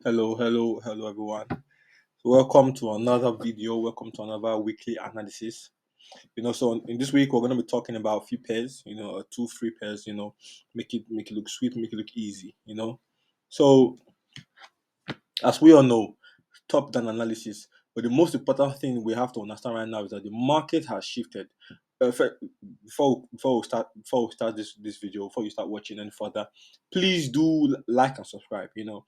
Hello, everyone. Welcome to another video. Welcome to another weekly analysis. So in this week we're going to be talking about a few pairs. Two free pairs. Make it look sweet, make it look easy. So as we all know, top-down analysis. But the most important thing we have to understand right now is that the market has shifted. Before we start this video, before you start watching any further, please do like and subscribe. You know,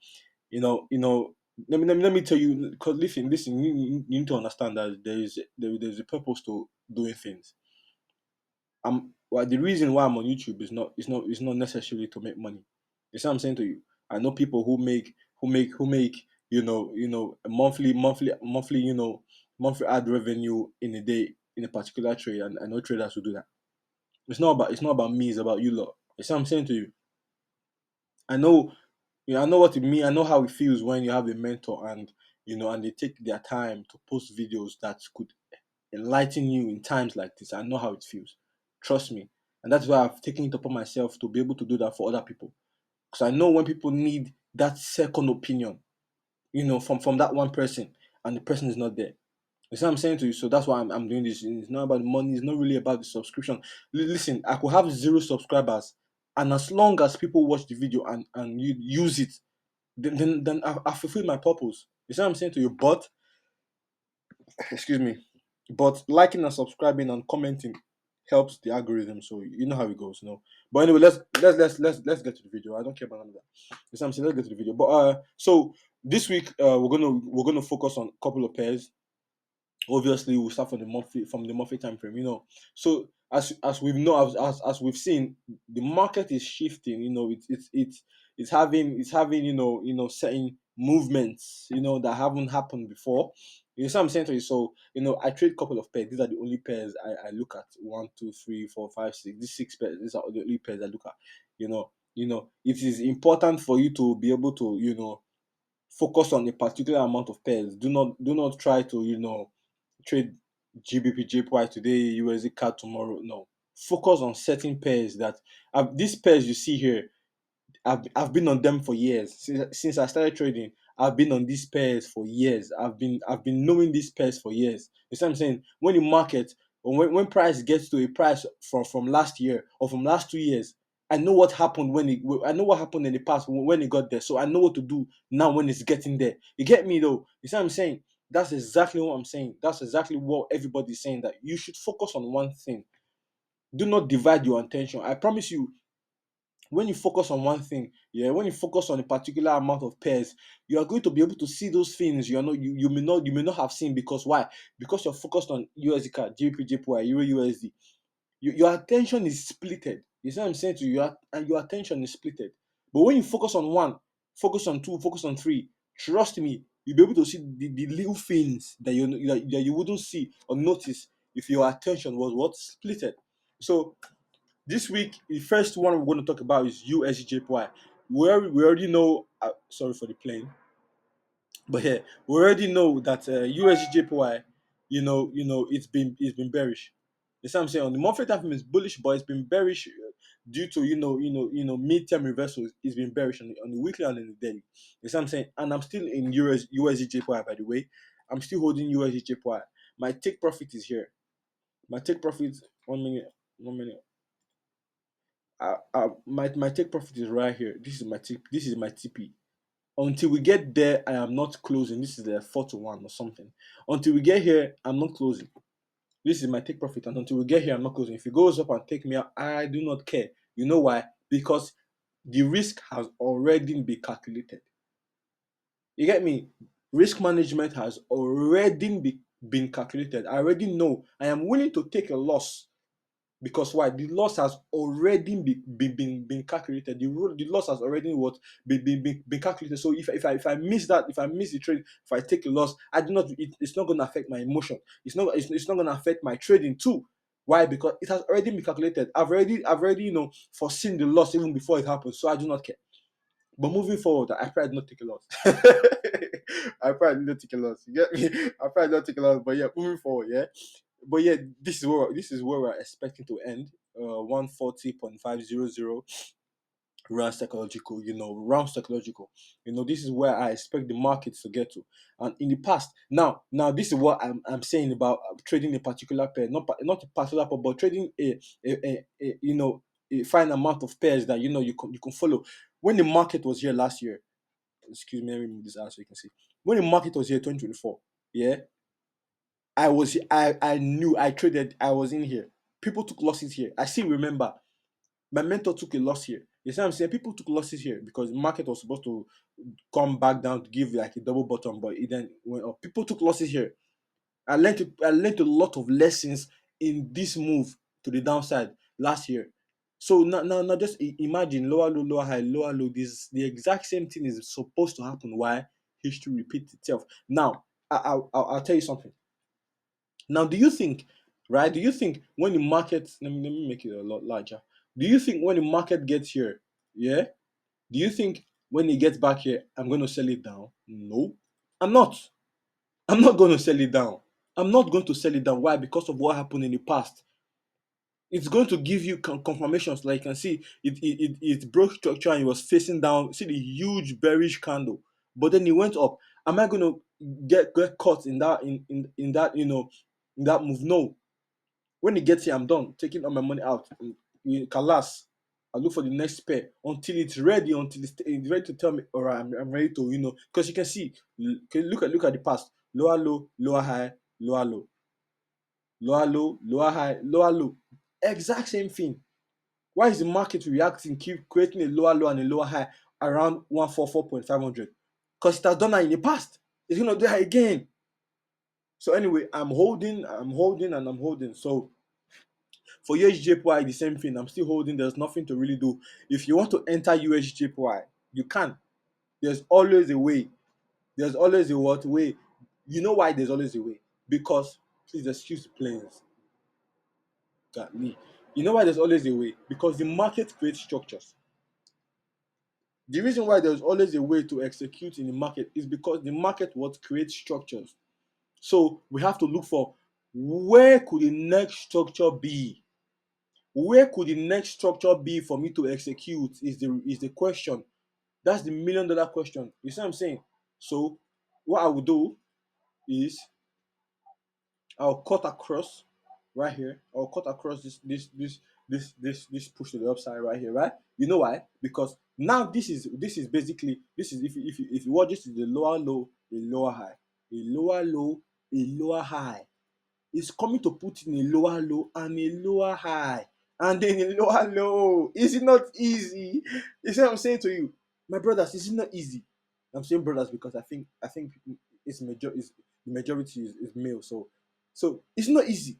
let me tell you, because listen, you need to understand that there's a purpose to doing things. The reason why I'm on YouTube is not necessarily to make money. You see what I'm saying to you? I know people who make a monthly monthly ad revenue in a day in a particular trade, and I know traders who do that. It's not about me, it's about you lot. You see what I'm saying to you? I know I know what it means. I know how it feels when you have a mentor and they take their time to post videos that could enlighten you in times like this. I know how it feels. Trust me. And that's why I've taken it upon myself to be able to do that for other people. Because I know when people need that second opinion, from that one person, and the person is not there. You see what I'm saying to you? So that's why I'm doing this. It's not about the money, it's not really about the subscription. Listen, I could have 0 subscribers, and as long as people watch the video and you use it, then I fulfilled my purpose. You see what I'm saying to you? But excuse me, but liking and subscribing and commenting helps the algorithm. So you know how it goes. But anyway, let's get to the video. I don't care about none of that. You see what I'm saying? Let's get to the video. But so this week we're gonna focus on a couple of pairs. Obviously we'll start from the monthly time frame. So as we've know as we've seen, the market is shifting. It's having certain movements that haven't happened before. You see what I'm saying to you? So I trade a couple of pairs. These are the only pairs I look at. One, two, three, four, five, six. These 6 pairs, these are the only pairs I look at. It is important for you to be able to focus on a particular amount of pairs. Do not try to trade GBP JPY today, Usdcad tomorrow. No, focus on certain pairs that these pairs you see here. I've been on them for years since I started trading. I've been on these pairs for years. I've been knowing these pairs for years. You see what I'm saying? When the market or when price gets to a price from last year or from last 2 years, I know what happened I know what happened in the past when it got there. So I know what to do now when it's getting there. You get me though? You see what I'm saying? That's exactly what I'm saying. That's exactly what everybody's saying, that you should focus on one thing. Do not divide your attention. I promise you, when you focus on one thing, when you focus on a particular amount of pairs, you are going to be able to see those things you may not have seen. Because why? Because you're focused on USD, GBP, JPY, Euro USD. Your attention is splitted. You see what I'm saying to you? And your attention is splitted. But when you focus on one, focus on two, focus on three, trust me, you'll be able to see the little things that you wouldn't see or notice if your attention was what splitted. So this week, the first one we're going to talk about is Usdjpy. We already know. Sorry for the plane, but yeah, we already know that Usdjpy, it's been bearish. You see what I'm saying? On the monthly time frame is bullish, but it's been bearish due to mid-term reversals. It's been bearish on the weekly and on the daily. You see what I'm saying? And I'm still in USDJPY, by the way. I'm still holding USDJPY. My take profit is here. My take profit. 1 minute. 1 minute. My take profit is right here. This is my TP. Until we get there, I am not closing. This is the 4 to 1 or something. Until we get here, I'm not closing. This is my take profit, and until we get here, I'm not closing. If it goes up and take me out, I do not care. You know why? Because the risk has already been calculated. You get me? Risk management has already been calculated. I already know. I am willing to take a loss. Because why? The loss has already been calculated. The loss has already been calculated. So if I miss that, if I miss the trade, if I take a loss, I do not. It's not going to affect my emotion. It's not going to affect my trading too. Why? Because it has already been calculated. I've already foreseen the loss even before it happens. So I do not care. But moving forward, I probably not take a loss. I probably not take a loss. You get me? I probably not take a loss. But yeah, moving forward, yeah. But yeah, this is where we're expecting to end. 140.500. round psychological, round psychological. This is where I expect the markets to get to. And in the past, now this is what I'm saying about trading a particular pair, not a particular pair, but trading a fine amount of pairs that you can follow. When the market was here last year, excuse me, let me move this out so you can see. When the market was here 2024, yeah, I knew I traded, I was in here. People took losses here. I still remember my mentor took a loss here. You see what I'm saying? People took losses here because the market was supposed to come back down to give like a double bottom, but it then went up. People took losses here. I learned a lot of lessons in this move to the downside last year. So now just imagine lower low, lower high, lower low. This the exact same thing is supposed to happen. Why? History repeats itself. Now I'll tell you something. Now, do you think, right? Do you think when the market, let me make it a lot larger. Do you think when the market gets here, yeah? Do you think when it gets back here, I'm going to sell it down? No, I'm not. I'm not going to sell it down. I'm not going to sell it down. Why? Because of what happened in the past. It's going to give you confirmations. Like you can see, it broke structure and it was facing down. See the huge bearish candle, but then it went up. Am I going to get caught in that in that in that move? No. When it gets here, I'm done taking all my money out. It can last. I look for the next pair until it's ready, until it's ready to tell me, all right, I'm ready to, because you can see, look at the past, lower low, lower high, lower low, lower low, lower high, lower low, exact same thing. Why is the market reacting, keep creating a lower low and a lower high around 144.500? Because it has done that in the past. It's gonna do that again. So anyway, and I'm holding. So for USDJPY, the same thing. I'm still holding. There's nothing to really do. If you want to enter USDJPY, you can. There's always a way. There's always a what way. You know why there's always a way? Because, please excuse the planes. Got me. You know why there's always a way? Because the market creates structures. The reason why there's always a way to execute in the market is because the market what creates structures. So we have to look for where could the next structure be. Where could the next structure be for me to execute is the question. That's the $1,000,000 question. You see what I'm saying? So what I will do is I'll cut across right here. I'll cut across this push to the upside right here, right? You know why? Because now this is basically if you watch, this is the lower low, a lower high, a lower low, a lower high. Is coming to put in a lower low and a lower high and then a lower low. Is it not easy? You see what I'm saying to you? My brothers, is it not easy? I'm saying brothers because I think the majority is male. So it's not easy.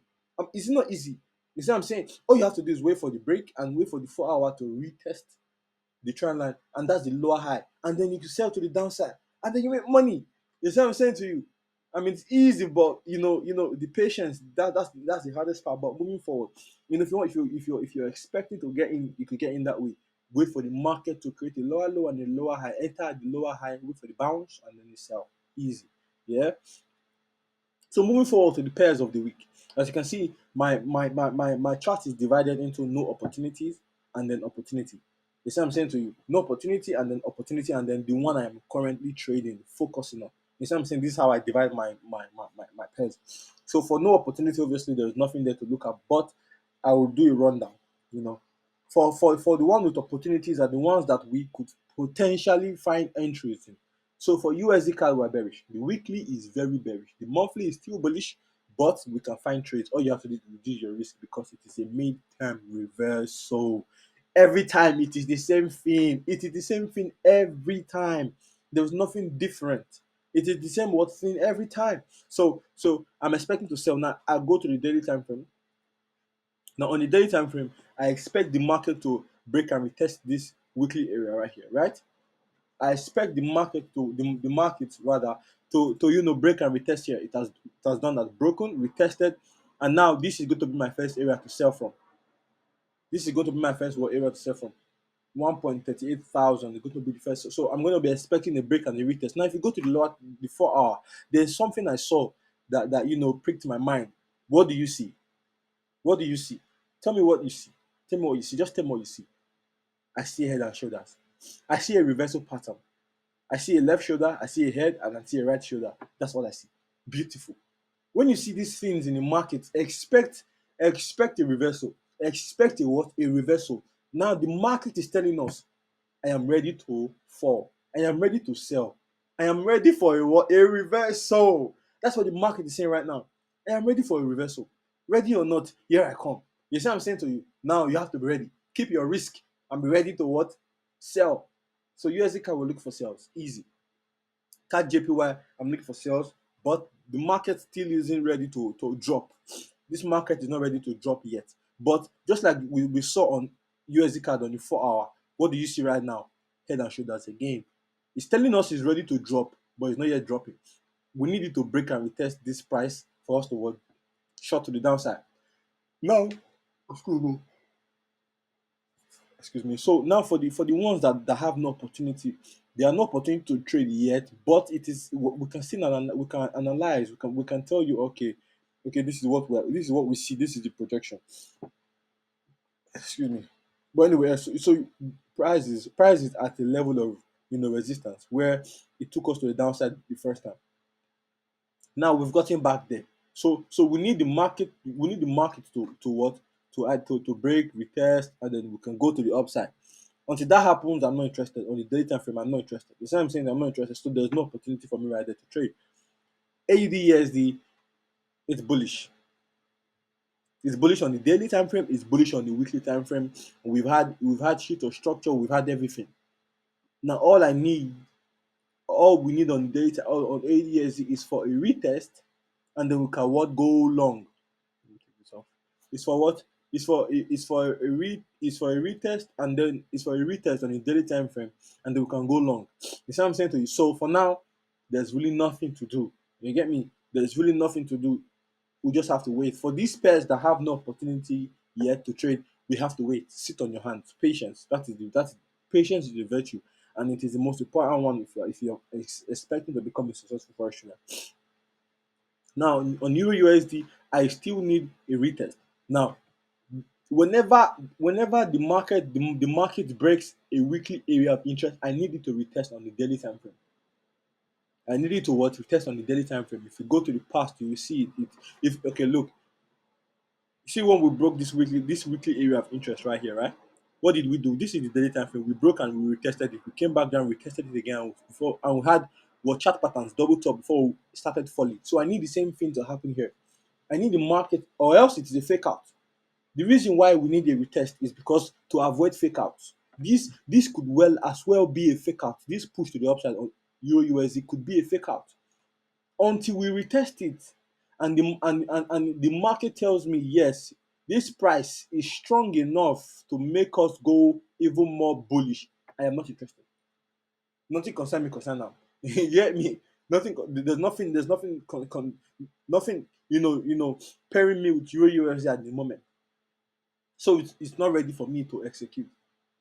It's not easy. You see what I'm saying? All you have to do is wait for the break and wait for the 4 hour to retest the trend line, and that's the lower high, and then you can sell to the downside, and then you make money. You see what I'm saying to you? I mean, it's easy, but the patience, that's the hardest part. But moving forward, if you want, if you're expecting to get in, you could get in that way. Wait for the market to create a lower low and a lower high. Enter at the lower high, wait for the bounce, and then you sell. Easy, yeah. So moving forward to the pairs of the week, as you can see, my chart is divided into no opportunities and then opportunity. You see what I'm saying to you? No opportunity and then the one I'm currently trading, focusing on. You see what I'm saying? This is how I divide my pairs. So for no opportunity, obviously there is nothing there to look at, but I will do a rundown. You know, for the one with opportunities are the ones that we could potentially find entries in. So for USDCAD, we're bearish. The weekly is very bearish. The monthly is still bullish, but we can find trades. All you have to do is reduce your risk because it is a mid-term reversal. Every time it is the same thing. It is the same thing every time. There's nothing different. It is the same what thing every time. So I'm expecting to sell now. I go to the daily time frame. Now on the daily time frame, I expect the market to break and retest this weekly area right here, right? I expect the market rather to break and retest here. It has done that, broken, retested, and now this is going to be my first area to sell from. This is going to be my first area to sell from. 1.38 thousand is going to be the first. So I'm going to be expecting a break and a retest. Now, if you go to the 4 hour, there's something I saw that pricked my mind. What do you see? What do you see? Tell me what you see. Tell me what you see. Just tell me what you see. I see head and shoulders. I see a reversal pattern. I see a left shoulder, I see a head, and I see a right shoulder. That's what I see. Beautiful. When you see these things in the market, expect a reversal. Expect a what? A reversal. Now the market is telling us, I am ready to fall. I am ready to sell. I am ready for a what? A reversal. That's what the market is saying right now. I am ready for a reversal. Ready or not, here I come. You see what I'm saying to you? Now you have to be ready. Keep your risk and be ready to what? Sell. So USDCAD will look for sales. Easy. CAD JPY, I'm looking for sales, but the market still isn't ready to drop. This market is not ready to drop yet. But just like we saw on USDCAD on the 4 hour, what do you see right now? Head and shoulders again. It's telling us it's ready to drop, but it's not yet dropping. We need it to break and retest this price for us to work short to the downside. Now, excuse me. Excuse me. So now for the ones that have no opportunity, they are no opportunity to trade yet, but it is we can still we can analyze, we can tell you, okay, this is what we see, this is the projection. Excuse me. But anyway, so price is at a level of resistance where it took us to the downside the first time. Now we've gotten back there. So we need the market to what? To add to break, retest, and then we can go to the upside. Until that happens, I'm not interested. On the daily time frame, I'm not interested. The same I'm saying, I'm not interested. So there's no opportunity for me right there to trade. AUD it's bullish. It's bullish on the daily time frame. It's bullish on the weekly time frame. We've had sheet of structure. We've had everything. Now all we need on data on AUD is for a retest, and then we can what go long. Let me take this off. It's for what? It's for a retest, and then it's for a retest on a daily time frame, and then we can go long. You see what I'm saying to you? So for now, there's really nothing to do. You get me? There's really nothing to do. We just have to wait. For these pairs that have no opportunity yet to trade, we have to wait. Sit on your hands. Patience. Patience is the virtue, and it is the most important one if you're expecting to become a successful forex trader. Now on Euro USD, I still need a retest. Now whenever the market breaks a weekly area of interest, I need it to retest on the daily time frame. I need it to what? Retest on the daily time frame. If you go to the past, you will see it. If okay, look, see when we broke this weekly area of interest right here, right? What did we do? This is the daily time frame. We broke and we retested it. We came back down, retested it again before, and we had what chart patterns double top before we started falling. So I need the same thing to happen here. I need the market, or else it is a fake out. The reason why we need a retest is because to avoid fake outs. This could well be a fake out. This push to the upside on Euro USD could be a fake out until we retest it, and the market tells me yes, this price is strong enough to make us go even more bullish. I am not interested. Nothing concern me concern now. You get me? Nothing. There's nothing. There's nothing. Nothing. Pairing me with Euro USD at the moment. So it's not ready for me to execute.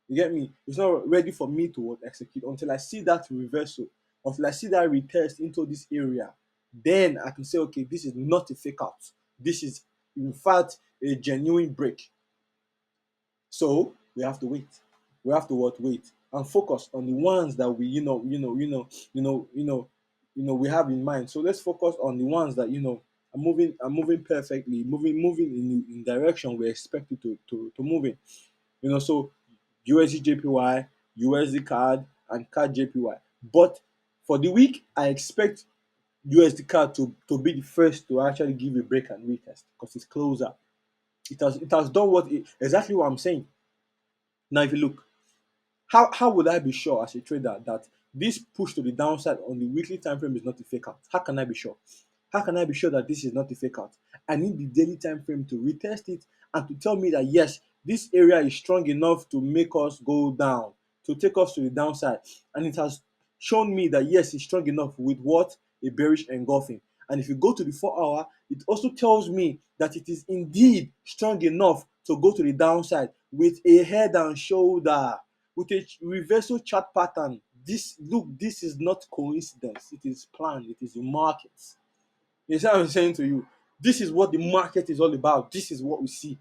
You get me? It's not ready for me to execute until I see that reversal, until I see that retest into this area. Then I can say, okay, this is not a fake out. This is, in fact, a genuine break. So we have to wait. We have to what? Wait and focus on the ones that we have in mind. So let's focus on the ones that are moving perfectly, moving in direction we expect it to move in. So Usdjpy, Usdcad, and CAD JPY. But for the week, I expect USDCAD to be the first to actually give a break and retest because it's closer. It has done exactly what I'm saying. Now, if you look, how would I be sure as a trader that this push to the downside on the weekly time frame is not a fake out? How can I be sure? How can I be sure that this is not a fake out? I need the daily time frame to retest it and to tell me that yes, this area is strong enough to make us go down, to take us to the downside. And it has shown me that yes, it's strong enough with what? A bearish engulfing. And if you go to the 4 hour, it also tells me that it is indeed strong enough to go to the downside with a head and shoulder, with a reversal chart pattern. This is not coincidence. It is planned. It is the market. You see what I'm saying to you? This is what the market is all about. This is what we see.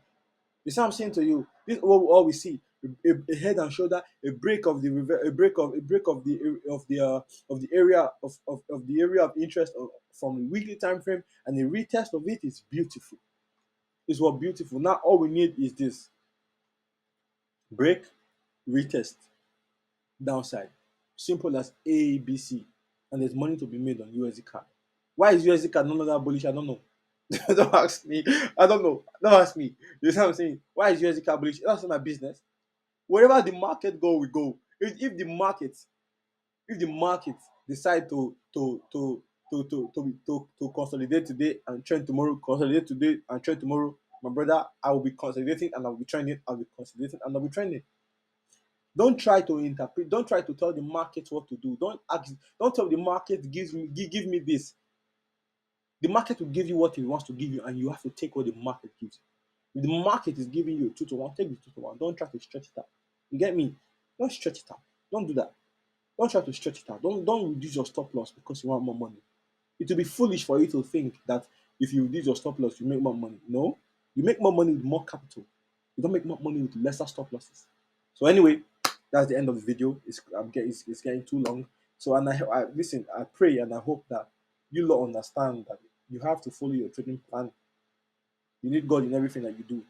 You see what I'm saying to you? This is what we all we see. a head and shoulder, a break of the of the area of the area of interest from the weekly time frame, and a retest of it is beautiful. Is what beautiful. Now all we need is this: break, retest, downside. Simple as A, B, C. And there's money to be made on USDcad. Why is USDcad no longer bullish? I don't know. Don't ask me. I don't know. Don't ask me. You see what I'm saying? Why is USDcad bullish? That's not my business. Wherever the market go, we go. If the market decide to consolidate today and trend tomorrow, consolidate today and trend tomorrow, my brother, I will be consolidating and I'll be trending. I'll be consolidating and I'll be trending. Don't try to interpret. Don't try to tell the market what to do. Don't ask. Don't tell the market give me this. The market will give you what it wants to give you, and you have to take what the market gives you. If the market is giving you 2 to 1, take the 2 to 1. Don't try to stretch it out. You get me? Don't stretch it out. Don't do that. Don't try to stretch it out. Don't reduce your stop loss because you want more money. It will be foolish for you to think that if you reduce your stop loss, you make more money. No, you make more money with more capital. You don't make more money with lesser stop losses. So anyway, that's the end of the video. It's getting too long. So I listen. I pray and I hope that you lot understand that you have to follow your trading plan. You need God in everything that you do.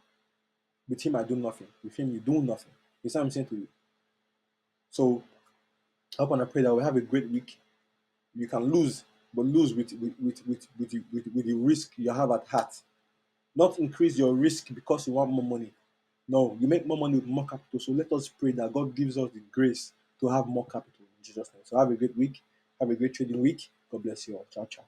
With Him, I do nothing. With Him, you do nothing. You see what I'm saying to you. So I hope and I pray that we have a great week. You can lose, but lose with the risk you have at heart. Not increase your risk because you want more money. No, you make more money with more capital. So let us pray that God gives us the grace to have more capital in Jesus' name. So have a great week. Have a great trading week. God bless you all. Ciao, ciao.